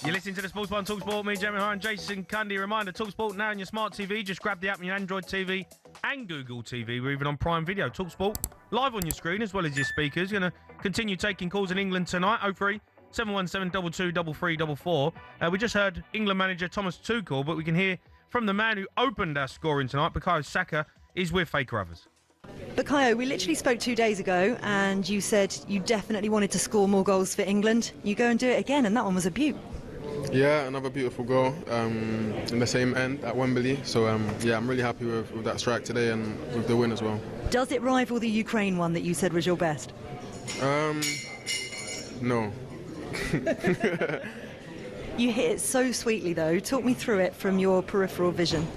You're listening to the Sports Bar on talkSPORT. Me, Jeremy Hart and Jason Cundy. Reminder, talkSPORT now on your smart TV. Just grab the app on your Android TV and Google TV. We're even on Prime Video. talkSPORT live on your screen as well as your speakers. Going to continue taking calls in England tonight. 03 717 22 33 We just heard England manager Thomas Tuchel, but we can hear from the man who opened our scoring tonight. Bukayo Saka is with Faker Others. Bukayo, we literally spoke 2 days ago and you said you definitely wanted to score more goals for England. You go and do it again, and that one was a beaut. Yeah, another beautiful goal in the same end at Wembley. So, yeah, I'm really happy with that strike today and with the win as well. Does it rival the Ukraine one that you said was your best? No. You hit it so sweetly, though. Talk me through it from your peripheral vision.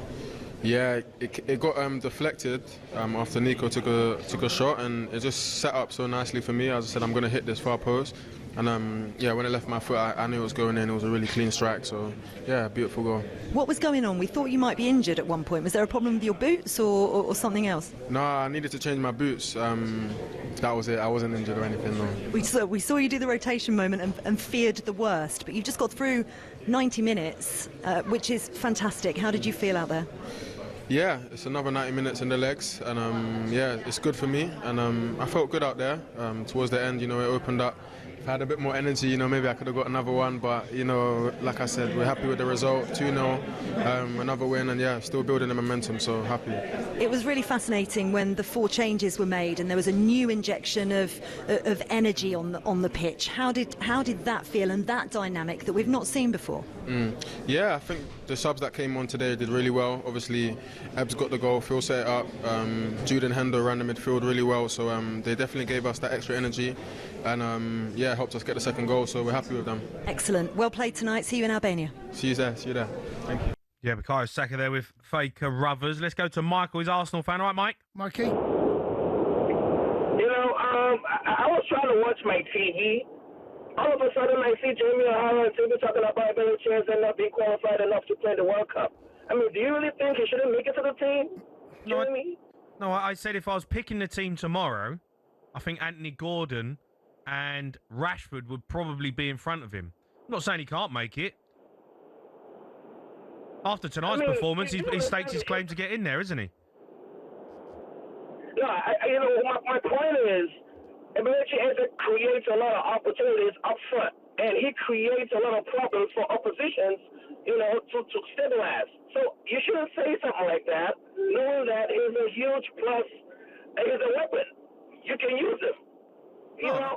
Yeah, it got deflected after Nico took a shot, and it just set up so nicely for me. As I said, I'm going to hit this far post. And yeah, when it left my foot, I knew it was going in. It was a really clean strike. So yeah, beautiful goal. What was going on? We thought you might be injured at one point. Was there a problem with your boots or something else? No, I needed to change my boots. That was it. I wasn't injured or anything, no. We saw you do the rotation moment and feared the worst, but you've just got through 90 minutes, which is fantastic. How did you feel out there? Yeah, it's another 90 minutes in the legs, and yeah, it's good for me. And I felt good out there. Towards the end, it opened up. If I had a bit more energy, maybe I could have got another one. But, like I said, we're happy with the result. 2-0, another win, and yeah, still building the momentum, so happy. It was really fascinating when the 4 changes were made and there was a new injection of energy on the pitch. How did that feel, and that dynamic that we've not seen before? Yeah, I think the subs that came on today did really well. Obviously, Ebbs got the goal, Phil set it up. Jude and Hendo ran the midfield really well, so they definitely gave us that extra energy, and yeah, helped us get the second goal, so we're happy with them. Excellent. Well played tonight. See you in Albania. See you there. Thank you. Yeah, Bukayo Saka there with Faker Ruthers. Let's go to Michael. He's Arsenal fan. All right, Mike? Mikey? I was trying to watch my TV. All of a sudden, I see Jamie O'Hara and people talking about Eberechi Eze and not being qualified enough to play the World Cup. I mean, do you really think he shouldn't make it to the team? No, I said if I was picking the team tomorrow, I think Anthony Gordon and Rashford would probably be in front of him. I'm not saying he can't make it. After tonight's performance, he stakes his claim to get in there, isn't he? No, my point is, Eberechi Eze creates a lot of opportunities up front, and he creates a lot of problems for oppositions, to stabilize. So you shouldn't say something like that, knowing that he's a huge plus, he's a weapon. You can use him.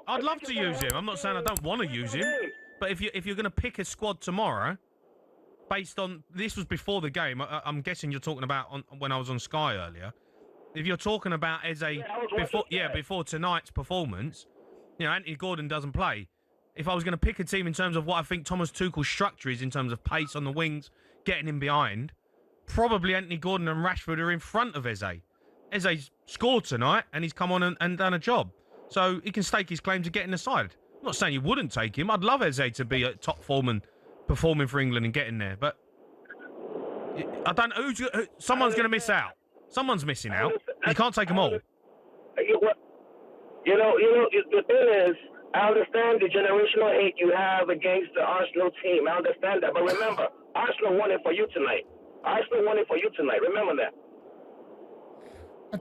I'd love to use him. I'm not saying I don't want to use him, but if you're going to pick a squad tomorrow, based on this was before the game, I'm guessing you're talking about when I was on Sky earlier. If you're talking about Eze before tonight's performance, Anthony Gordon doesn't play. If I was going to pick a team in terms of what I think Thomas Tuchel's structure is in terms of pace on the wings, getting in behind, probably Anthony Gordon and Rashford are in front of Eze. Eze's scored tonight and he's come on and done a job. So he can stake his claim to getting the side. I'm not saying you wouldn't take him. I'd love Eze to be at top form and performing for England and getting there. But I don't know. Someone's going to miss out. Someone's missing out. You can't take them all. The thing is, I understand the generational hate you have against the Arsenal team. I understand that. But remember, Arsenal won it for you tonight. Remember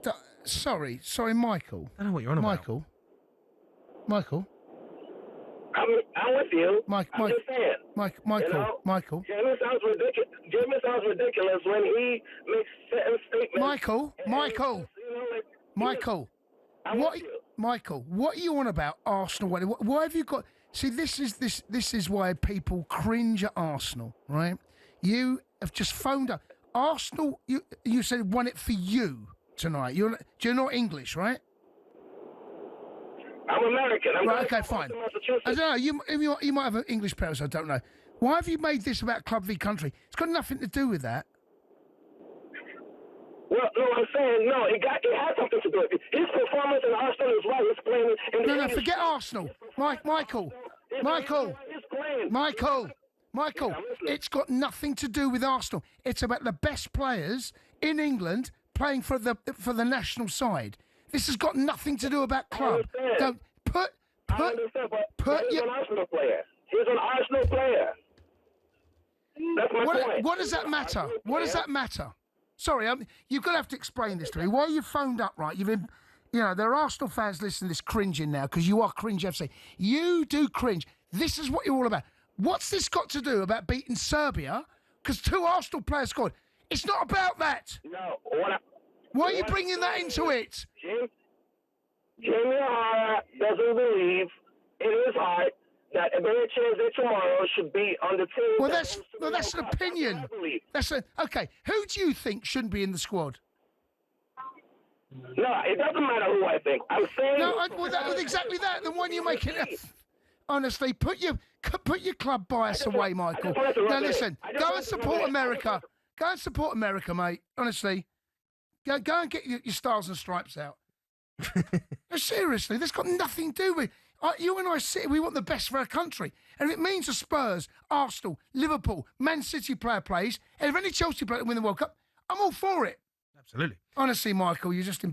that. Sorry, Michael. I don't know what you're on about. Michael. I'm with you. Michael. Michael. Jamie sounds ridiculous when he makes certain statements. Michael. What are you on about Arsenal? Why have you got? See, this is why people cringe at Arsenal, right? You have just phoned up Arsenal. You said won it for you tonight. You're not English, right? I'm American. Okay, fine. I don't know. You might have an English parents. I don't know. Why have you made this about club v country? It's got nothing to do with that. Well, no, I'm saying no. It has something to do with it. His performance in Arsenal is why he's playing. No, forget Arsenal, Michael. It's got nothing to do with Arsenal. It's about the best players in England playing for the national side. This has got nothing to do about club. Don't he's an Arsenal player. my point. What does that matter? What does that matter? Sorry, you're going to have to explain this to me. Why you phoned up, right? You've been, there are Arsenal fans listening to this cringing now because you are cringe FC. You do cringe. This is what you're all about. What's this got to do about beating Serbia? Because 2 Arsenal players scored. It's not about that. No. Why are you bringing that into it? Jamie O'Hara doesn't believe in his heart that Eberechi Eze tomorrow should be on the team. Well, that's an opinion. Okay. Who do you think shouldn't be in the squad? No, it doesn't matter who I think. I'm saying. No, exactly that. Then why are you making it? Honestly, put your club bias away, Michael. Now listen, go and support America. Go and support America, mate. Honestly, go and get your stars and stripes out. No, seriously, that's got nothing to do with. You and I sit. We want the best for our country, and if it means the Spurs, Arsenal, Liverpool, Man City plays, and if any Chelsea player win the World Cup, I'm all for it. Absolutely. Honestly, Michael, you're just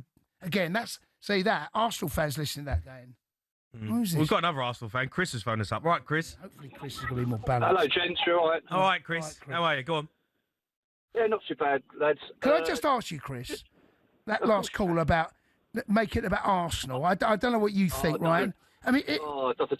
again. That Arsenal fans listening to that game. We've got another Arsenal fan. Chris has phoned us up. Right, Chris? Hopefully Chris is going to be more balanced. Hello, gents. You all right? All right, Chris. How are you? Go on. Yeah, not too bad, lads. Can I just ask you, Chris, that last call about make it about Arsenal? I don't know what you think, Ryan. I mean,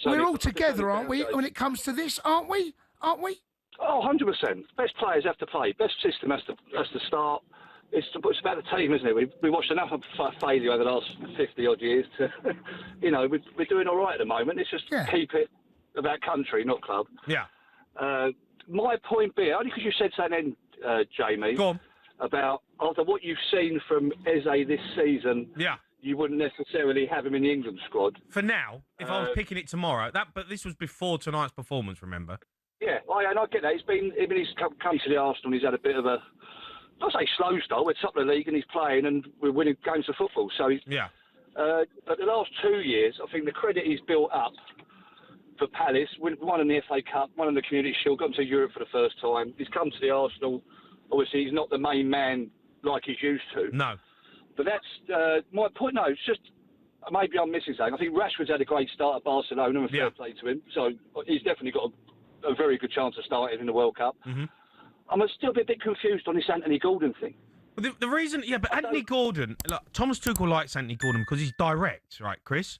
we're all together, aren't we, when it comes to this, aren't we? Aren't we? Oh, 100%. Best players have to play. Best system has to start. It's about the team, isn't it? We watched enough of failure over the last 50-odd years to, we're doing all right at the moment. It's just keep it about country, not club. Yeah. My point being, only because you said something then, Jamie, go on, about after what you've seen from Eze this season, you wouldn't necessarily have him in the England squad. For now, if I was picking it tomorrow, but this was before tonight's performance, remember? Yeah, and I get that. He's come to the Arsenal and he's had a bit of a, I'll say slow start. We're top of the league and he's playing and we're winning games of football. So but the last 2 years, I think the credit he's built up for Palace, won in the FA Cup, won in the Community Shield, gone to Europe for the first time. He's come to the Arsenal. Obviously, he's not the main man like he's used to. No. But that's my point. No, it's just maybe I'm missing something. I think Rashford's had a great start at Barcelona and fair play to him. So he's definitely got a very good chance of starting in the World Cup. Mm-hmm. I'm still a bit confused on this Anthony Gordon thing. Well, the reason, but Anthony Gordon, Thomas Tuchel likes Anthony Gordon because he's direct, right, Chris?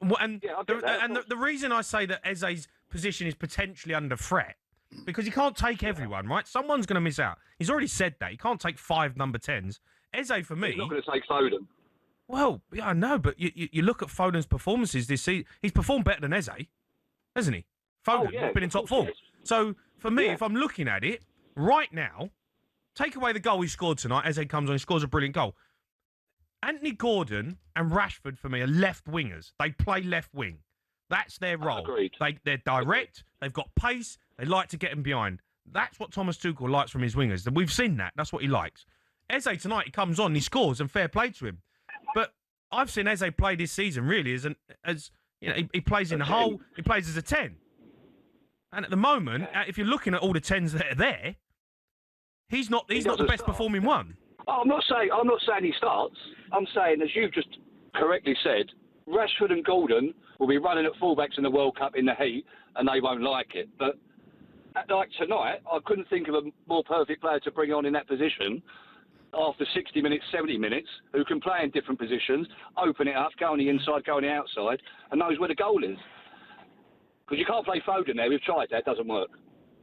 And the reason I say that Eze's position is potentially under threat, because he can't take everyone, right? Someone's going to miss out. He's already said that. He can't take 5 number 10s. Eze, for me... He's not going to take Foden. Well, yeah, I know, but you look at Foden's performances this season, he's performed better than Eze, hasn't he? Foden has been in top form. So, for me, if I'm looking at it, right now, take away the goal he scored tonight, Eze comes on, he scores a brilliant goal. Anthony Gordon and Rashford, for me, are left wingers. They play left wing. That's their role. Agreed. They're direct, they've got pace, they like to get him behind. That's what Thomas Tuchel likes from his wingers. We've seen that. That's what he likes. Eze tonight, he comes on, he scores, and fair play to him. But I've seen Eze play this season really as he plays in the hole, he plays as a 10. And at the moment, if you're looking at all the 10s that are there, he's not the best performing one. Oh, I'm not saying he starts. I'm saying, as you've just correctly said, Rashford and Gordon will be running at fullbacks in the World Cup in the heat, and they won't like it. But like tonight, I couldn't think of a more perfect player to bring on in that position after 60 minutes, 70 minutes, who can play in different positions, open it up, go on the inside, go on the outside, and knows where the goal is. Because you can't play Foden there. We've tried that. It doesn't work.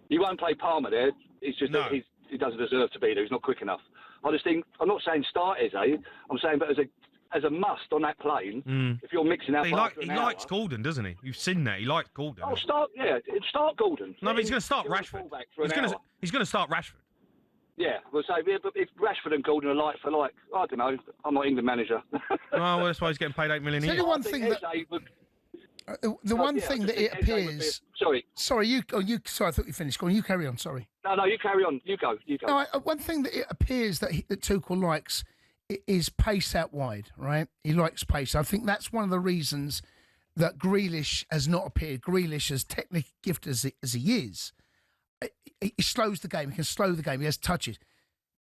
You won't play Palmer there. It's just that he doesn't deserve to be there. He's not quick enough. I just think, I'm not saying start Eze. I'm saying, but as a must on that plane, if you're mixing out... He likes Gordon, doesn't he? You've seen that. He likes Gordon. Oh, start Gordon. No, but he's going to start Rashford. He's going to start Rashford. Yeah, but if Rashford and Gordon are like for like, I don't know. I'm not England manager. Well, that's why he's getting paid $8 million a year. The one thing that... one thing that it appears... Sorry, I thought you finished. Go on, you carry on, sorry. No, you carry on. You go. No, one thing that it appears that Tuchel likes is pace out wide, right? He likes pace. I think that's one of the reasons that Grealish has not appeared. Grealish, as technically gifted as he is, he slows the game. He can slow the game. He has touches.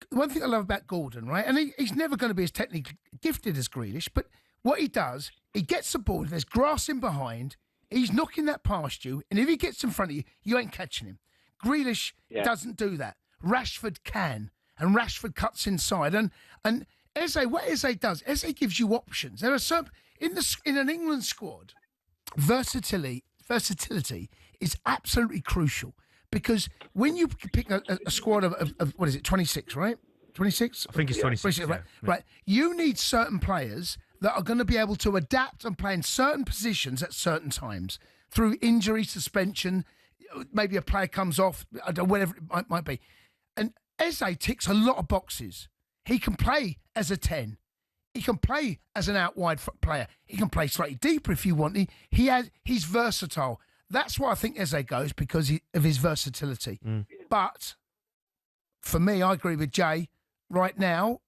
One thing I love about Gordon, right? And he's never going to be as technically gifted as Grealish, but what he does, he gets the ball, there's grass in behind, he's knocking that past you, and if he gets in front of you, you ain't catching him. Grealish doesn't do that. Rashford can, and Rashford cuts inside. And Eze, what Eze does, Eze gives you options. There are some in an England squad. Versatility is absolutely crucial, because when you pick a squad of what is it, 26, right? 26? I think it's 26. Right. Right. You need certain players that are going to be able to adapt and play in certain positions at certain times through injury, suspension. Maybe a player comes off, whatever it might be. And Eze ticks a lot of boxes. He can play as a 10. He can play as an out-wide player. He can play slightly deeper if you want. He's versatile. That's why I think Eze goes, because of his versatility. But for me, I agree with Jay. Right now,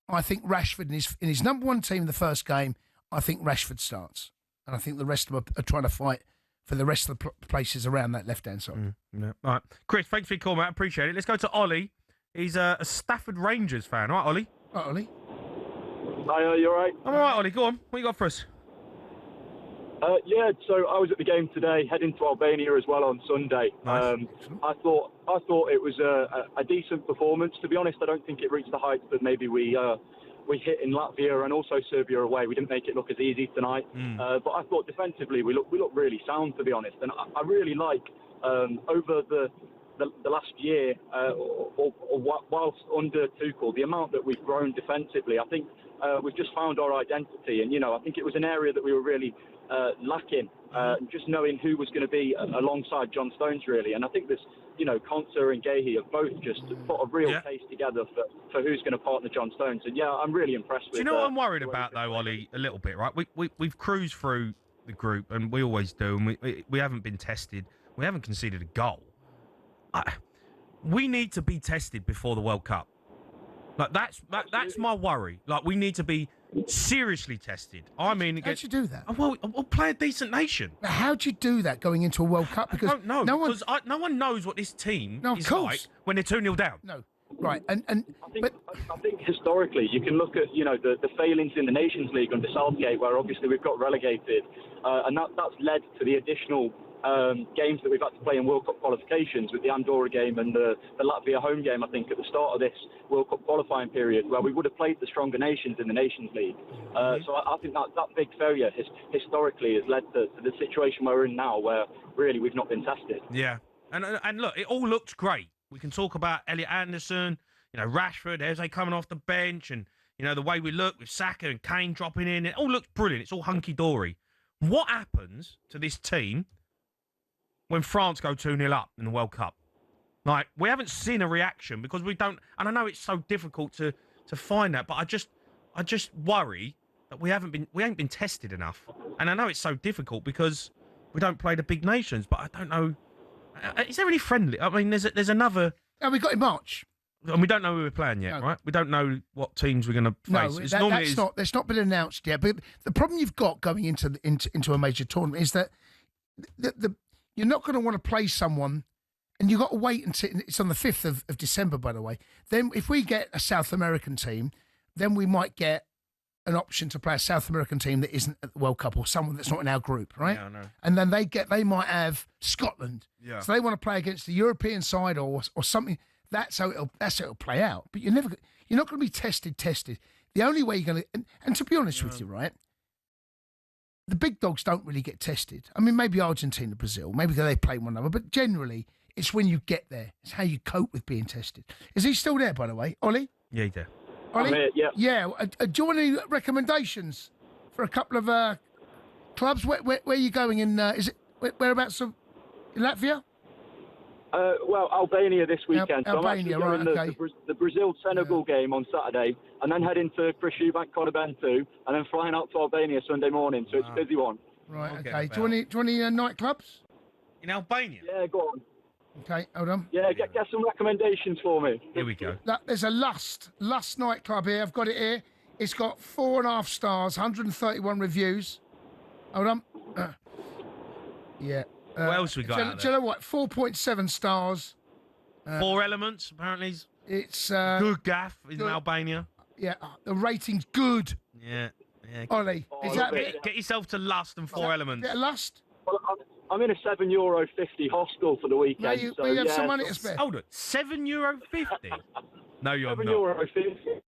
I think Rashford in his number one team in the first game, I think Rashford starts. And I think the rest of them are trying to fight for the rest of the places around that left-hand side. Yeah. All right. Chris, thanks for your call, mate. I appreciate it. Let's go to Ollie. He's a Stafford Rangers fan. All right, Ollie? All right, Ollie. Hi, you all right? I'm all right, Ollie. Go on. What you got for us? Yeah, so I was at the game today, heading to Albania as well on Sunday. Nice. I thought it was a decent performance. To be honest, I don't think it reached the heights that maybe we hit in Latvia and also Serbia away. We didn't make it look as easy tonight. But I thought defensively we looked really sound, to be honest. And I really like over the last year, or whilst under Tuchel, the amount that we've grown defensively. I think we've just found our identity, and I think it was an area that we were really lacking, just knowing who was going to be alongside John Stones, really. And I think this, Konsa and Gahey have both just put a real case together for who's going to partner John Stones. And I'm really impressed with. Do you know what I'm worried about though, Ollie? A little bit, right? We've cruised through the group, and we always do, and we haven't been tested. We haven't conceded a goal. We need to be tested before the World Cup. Like that's my worry. Like we need to be seriously tested. I mean, how'd you do that? Well, we'll play a decent nation. But how'd you do that going into a World Cup? Because I don't know. No one knows what this team is like when they're 2-0 down. No, right, I think historically you can look at the failings in the Nations League under Southgate, where obviously we've got relegated, and that's led to the additional games that we've had to play in World Cup qualifications, with the Andorra game and the Latvia home game, I think, at the start of this World Cup qualifying period, where we would have played the stronger nations in the Nations League. So I think that big failure historically has led to the situation we're in now, where really we've not been tested. Yeah, and look, it all looked great. We can talk about Elliot Anderson, Rashford, Eze coming off the bench, and the way we look with Saka and Kane dropping in. It all looks brilliant. It's all hunky-dory. What happens to this team when France go 2-0 up in the World Cup? Like, we haven't seen a reaction because we don't, and I know it's so difficult to find that, but I just worry that we ain't been tested enough. And I know it's so difficult because we don't play the big nations, but I don't know. Is there any friendly? I mean, there's another. Oh, we got in March. And we don't know who we're playing yet, right? We don't know what teams we're going to face. No, that's not been announced yet. But the problem you've got going into a major tournament is that you're not going to want to play someone, and you've got to wait until it's on the 5th of December, by the way. Then if we get a South American team, then we might get an option to play a South American team that isn't at the World Cup, or someone that's not in our group, right? Yeah, I know. And then they might have Scotland. Yeah. So they want to play against the European side or something. That's how it'll play out. But you're not going to be tested. The only way you're going to, and to be honest with you, right, the big dogs don't really get tested. I mean, maybe Argentina, Brazil, maybe they play one another, but generally it's when you get there. It's how you cope with being tested. Is he still there, by the way, Ollie? Yeah, he's there. Ollie? I'm here, yeah. Yeah. Do you want any recommendations for a couple of clubs? Where are you going in? Is it whereabouts in Latvia? Well, Albania this weekend. Albania, so I'm actually going the Brazil-Senegal game on Saturday, and then heading to Chris Eubank Conabentu, and then flying out to Albania Sunday morning. So it's a busy one. Right. Okay. Do you want any nightclubs in Albania? Yeah, go on. Okay, hold on. Yeah, get some recommendations for me. Here we go. There's a Lust nightclub here. I've got it here. It's got 4.5 stars, 131 reviews. Hold on. Yeah. What else we got? Do you know what? 4.7 stars. 4 Elements, apparently. It's good gaff in Albania. Yeah, the rating's good. Yeah. Ollie, is that get yourself to Lust and 4 Elements. Lust? Well, I'm in a €7.50 hostel for the weekend. No, you, so, well, you have yeah, some money to spare. Hold it, €7.50. No, you're not. €7.50.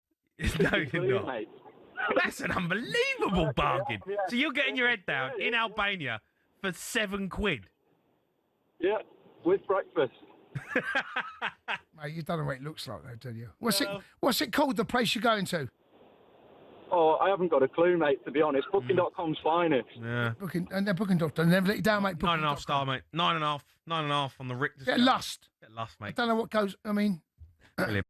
No, you're not. Mate. That's an unbelievable bargain. Yeah. So you're getting your head down in Albania for £7. Yeah, with breakfast. Mate, you don't know what it looks like, though, do you? What's it called? The place you're going to? Oh, I haven't got a clue, mate, to be honest. Booking.com's finest. Yeah. And they're booking doctor. Never let you down, mate. 9.5 star, mate. 9.5. 9.5 on the Richter. Get lust. Get lust, mate. I don't know what goes. I mean. Brilliant.